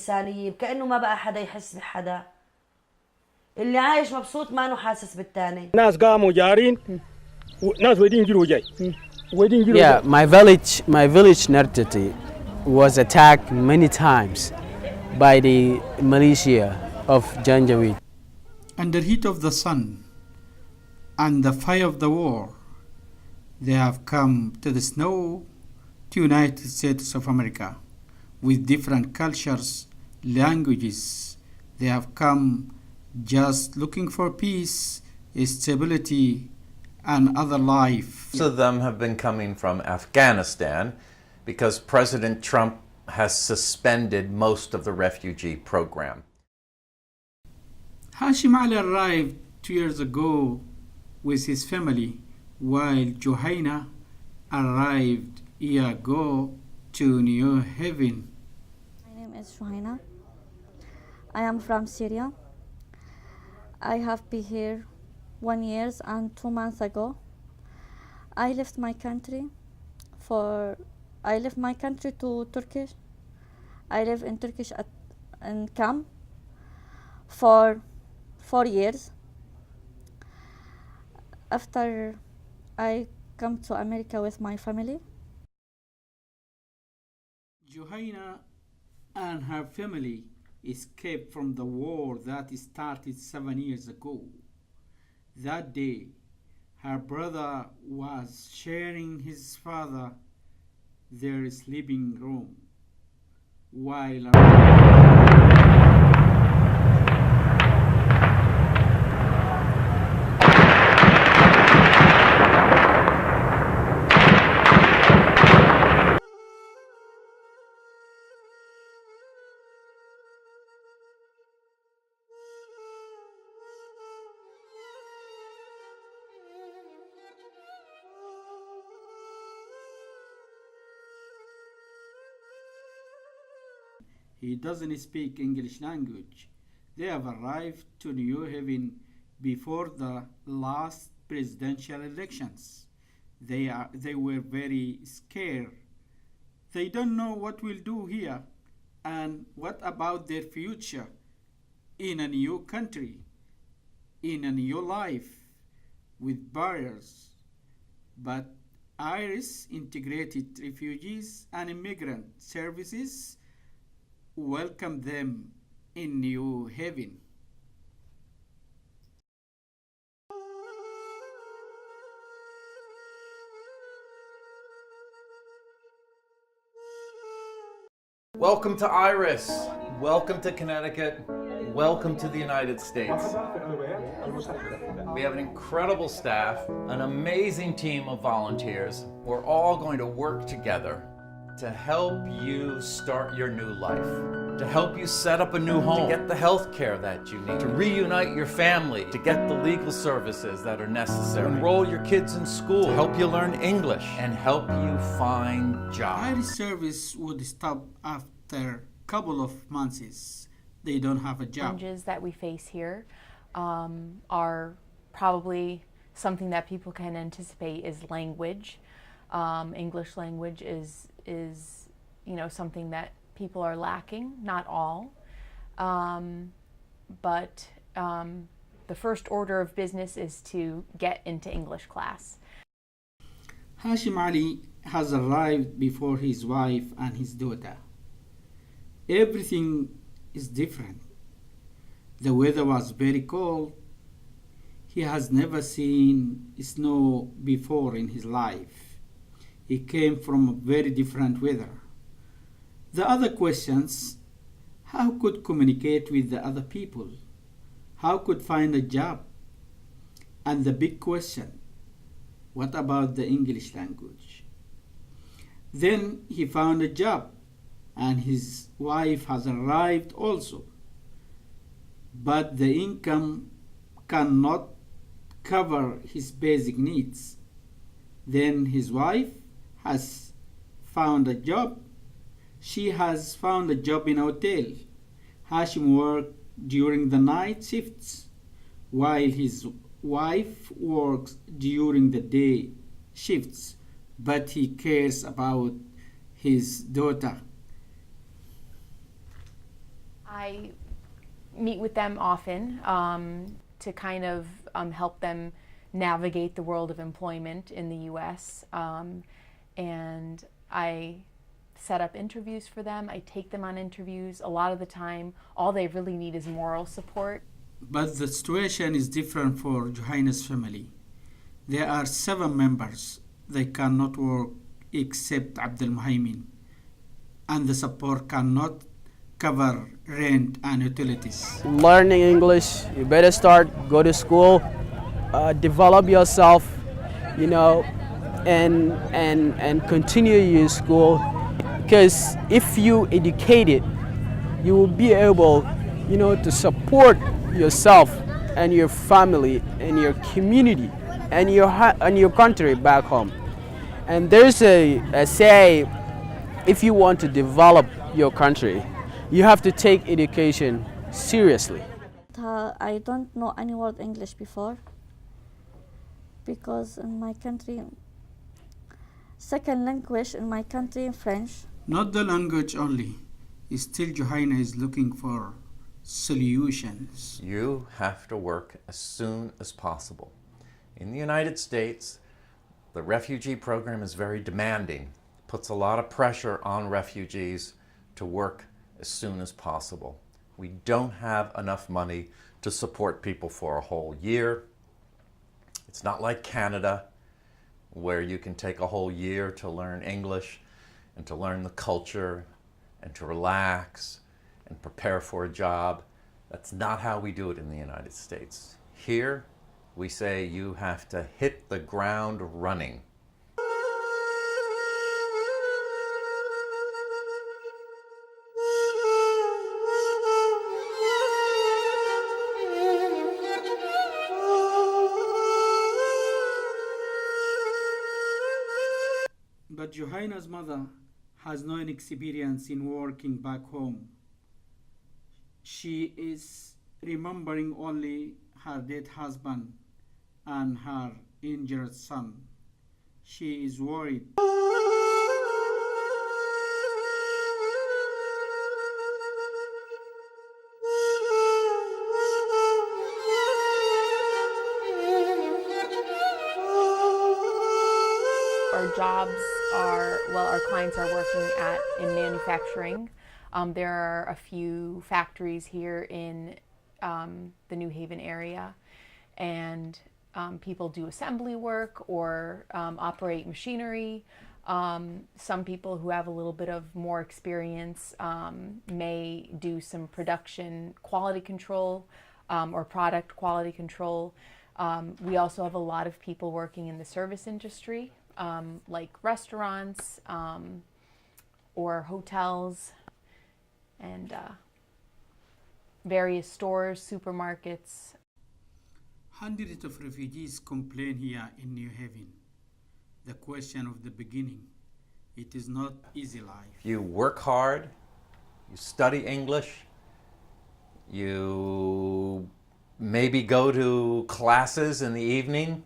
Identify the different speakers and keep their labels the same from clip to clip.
Speaker 1: إنسانية، كأنه ما بقى حدا يحس بحدا. اللي عايش مبسوط ما انه حاسس بالتاني.
Speaker 2: ناس قاموا جارين وناس ويدين جرو جاي.
Speaker 3: Yeah, my village Nertiti was attacked many times by the militia of Janjaweed.
Speaker 4: Under heat of the sun and the fire of the war, they have come to the snow to United States of America with different cultures, languages. They have come just looking for peace, stability, and other life.
Speaker 5: Most of them have been coming from Afghanistan because President Trump has suspended most of the refugee program.
Speaker 4: Hashim Ali arrived 2 years ago with his family, while Johanna arrived a year ago to New Haven.
Speaker 6: My name is Johanna. I am from Syria. I have been here 1 year and 2 months ago. I left my country to Turkish. I live in Turkish in camp for 4 years. After I come to America with my family.
Speaker 4: Johanna and her family escaped from the war that started 7 years ago. That day, her brother was sharing his father their sleeping room, while he doesn't speak English language. They have arrived to New Haven before the last presidential elections. They were very scared. They don't know what we'll do here and what about their future in a new country, in a new life with barriers. But IRIS Integrated Refugees and Immigrant Services welcome them in New Haven.
Speaker 5: Welcome to Iris. Welcome to Connecticut. Welcome to the United States. We have an incredible staff, an amazing team of volunteers. We're all going to work together to help you start your new life, to help you set up a new home, to get the health care that you need, to reunite your family, to get the legal services that are necessary, to enroll your kids in school, to help you learn English, and help you find jobs.
Speaker 4: IRIS service would stop after a couple of months. They don't have a job.
Speaker 7: Challenges that we face here are probably something that people can anticipate is language. English language is something that people are lacking, not all. But the first order of business is to get into English class.
Speaker 4: Hashim Ali has arrived before his wife and his daughter. Everything is different. The weather was very cold. He has never seen snow before in his life. He came from a very different weather. The other questions, how could communicate with the other people? How could find a job? And the big question, what about the English language? Then he found a job, and his wife has arrived also. But the income cannot cover his basic needs. Then his wife has found a job. She has found a job in a hotel. Hashim worked during the night shifts, while his wife works during the day shifts, but he cares about his daughter.
Speaker 7: I meet with them often to kind of help them navigate the world of employment in the U.S. And I set up interviews for them. I take them on interviews. A lot of the time, all they really need is moral support.
Speaker 4: But the situation is different for Juhaina's family. There are 7 members. They cannot work except Abdul Muhaymin, and the support cannot cover rent and utilities.
Speaker 3: Learning English, you better go to school, develop yourself, you know, and continue your school. Because if you educated, you will be able, you know, to support yourself and your family and your community and your country back home. And there's a say, if you want to develop your country, you have to take education seriously.
Speaker 6: I don't know any word English before, because in my country, second language in my country, French.
Speaker 4: Not the language only. Still, Juhaina is looking for solutions.
Speaker 5: You have to work as soon as possible. In the United States, the refugee program is very demanding, puts a lot of pressure on refugees to work as soon as possible. We don't have enough money to support people for a whole year. It's not like Canada, where you can take a whole year to learn English and to learn the culture and to relax and prepare for a job. That's not how we do it in the United States. Here, we say you have to hit the ground running.
Speaker 4: But Juhaina's mother has no experience in working back home. She is remembering only her dead husband and her injured son. She is worried.
Speaker 7: Our jobs are, well, our clients are working in manufacturing. There are a few factories here in the New Haven area, and people do assembly work or operate machinery. Some people who have a little bit of more experience may do some production quality control or product quality control. We also have a lot of people working in the service industry, like restaurants or hotels and various stores, supermarkets.
Speaker 4: Hundreds of refugees complain here in New Haven. The question of the beginning, it is not easy life.
Speaker 5: You work hard, you study English, you maybe go to classes in the evening.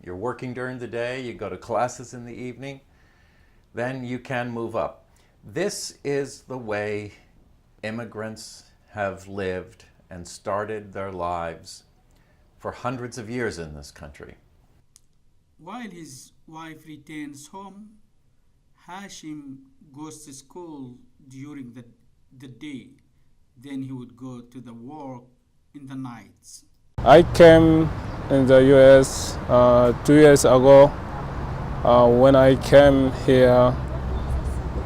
Speaker 5: You're working during the day, you go to classes in the evening, then you can move up. This is the way immigrants have lived and started their lives for hundreds of years in this country.
Speaker 4: While his wife returns home, Hashim goes to school during the day. Then he would go to the work in the nights.
Speaker 8: I came in the US 2 years ago. When I came here,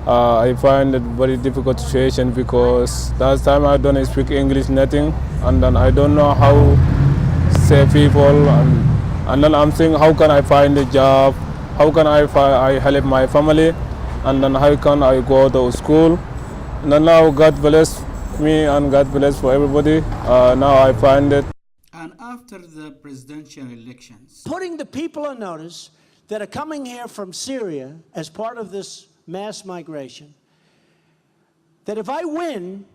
Speaker 8: I find it very difficult situation because last time I don't speak English nothing, and then I don't know how to say people, and then I'm thinking, how can I find a job? How can I help my family? And then how can I go to school? And then now God bless me and God bless for everybody. Now I find it.
Speaker 4: And after the presidential elections,
Speaker 9: putting the people on notice that are coming here from Syria as part of this mass migration, that if I win,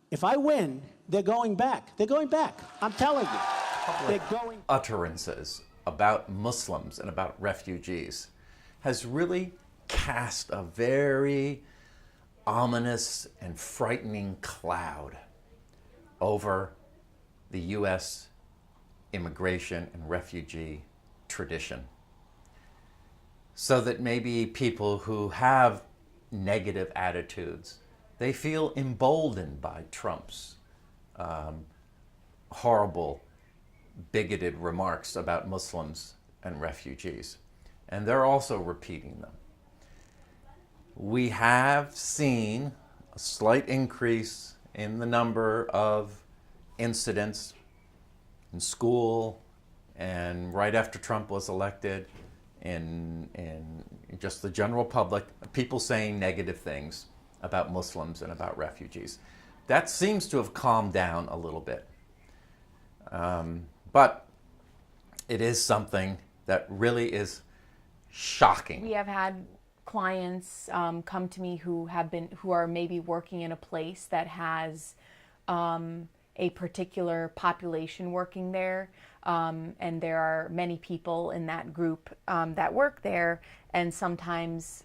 Speaker 9: they're going back. They're going back. I'm telling you. They're going.
Speaker 5: Utterances about Muslims and about refugees has really cast a very ominous and frightening cloud over the U.S. immigration and refugee tradition, so that maybe people who have negative attitudes, they feel emboldened by Trump's horrible, bigoted remarks about Muslims and refugees. And they're also repeating them. We have seen a slight increase in the number of incidents in school and right after Trump was elected, in just the general public, people saying negative things about Muslims and about refugees. That seems to have calmed down a little bit. But it is something that really is shocking.
Speaker 7: We have had clients come to me who are maybe working in a place that has a particular population working there, and there are many people in that group that work there, and sometimes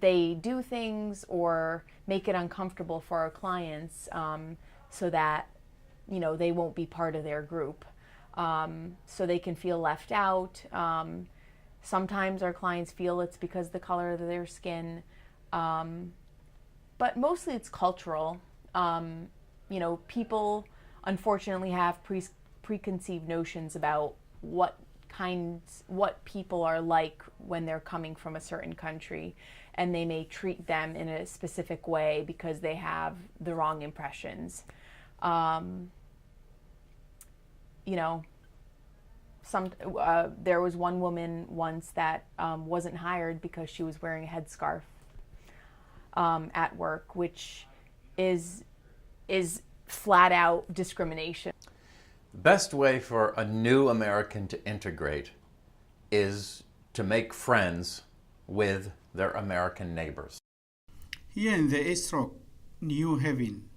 Speaker 7: they do things or make it uncomfortable for our clients so that they won't be part of their group, so they can feel left out. Sometimes our clients feel it's because the color of their skin, but mostly it's cultural. People unfortunately have preconceived notions about what people are like when they're coming from a certain country, and they may treat them in a specific way because they have the wrong impressions. There was one woman once that wasn't hired because she was wearing a headscarf at work, which is flat out discrimination.
Speaker 5: The best way for a new American to integrate is to make friends with their American neighbors.
Speaker 4: Here in the East Rock, New Haven,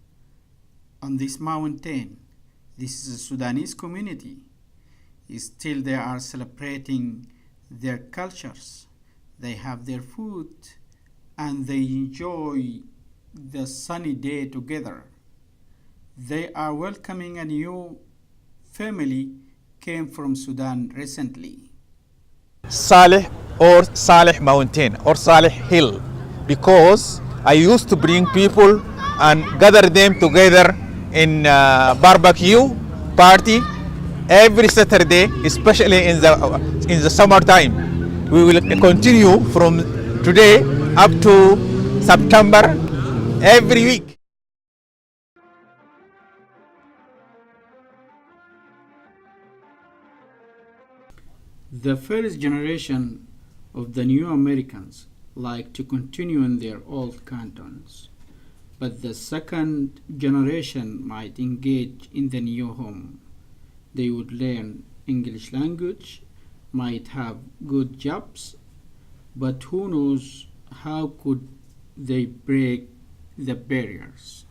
Speaker 4: on this mountain, this is a Sudanese community. Still they are celebrating their cultures. They have their food and they enjoy the sunny day together. They are welcoming a new family came from Sudan recently.
Speaker 10: Saleh or Saleh Mountain or Saleh Hill, because I used to bring people and gather them together in barbecue party every Saturday, especially in the summertime. We will continue from today up to September every week.
Speaker 4: The first generation of the new Americans like to continue in their old cantons, but the second generation might engage in the new home. They would learn English language, might have good jobs, but who knows how could they break the barriers.